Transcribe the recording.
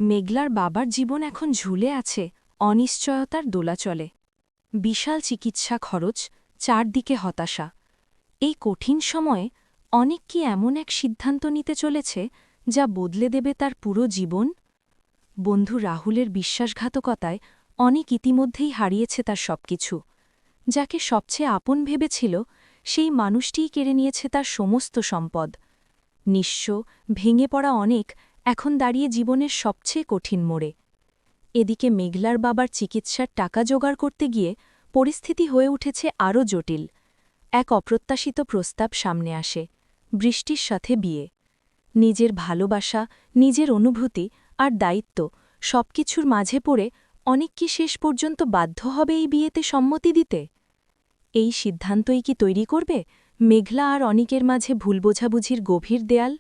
মেঘলার বাবার জীবন এখন ঝুলে আছে অনিশ্চয়তার দোলাচলে। বিশাল চিকিৎসা খরচ, চারদিকে হতাশা। এই কঠিন সময়ে অনেক কি এমন এক সিদ্ধান্ত নিতে চলেছে যা বদলে দেবে তার পুরো জীবন? বন্ধু রাহুলের বিশ্বাসঘাতকতায় অনেক ইতিমধ্যেই হারিয়েছে তার সবকিছু। যাকে সবচেয়ে আপন ভেবেছিল সেই মানুষটিই কেড়ে নিয়েছে তার সমস্ত সম্পদ। নিঃস্ব, ভেঙে পড়া অনেক এখন দাঁড়িয়ে জীবনের সবচেয়ে কঠিন মোড়ে। এদিকে মেঘলার বাবার চিকিৎসার টাকা জোগাড় করতে গিয়ে পরিস্থিতি হয়ে উঠেছে আরও জটিল। এক অপ্রত্যাশিত প্রস্তাব সামনে আসে, বৃষ্টির সাথে বিয়ে। নিজের ভালোবাসা, নিজের অনুভূতি আর দায়িত্ব সবকিছুর মাঝে পড়ে অনেক কি শেষ পর্যন্ত বাধ্য হবে এই বিয়েতে সম্মতি দিতে? এই সিদ্ধান্তই কি তৈরি করবে মেঘলা আর অনিকের মাঝে ভুল বোঝাবুঝির গভীর দেয়াল?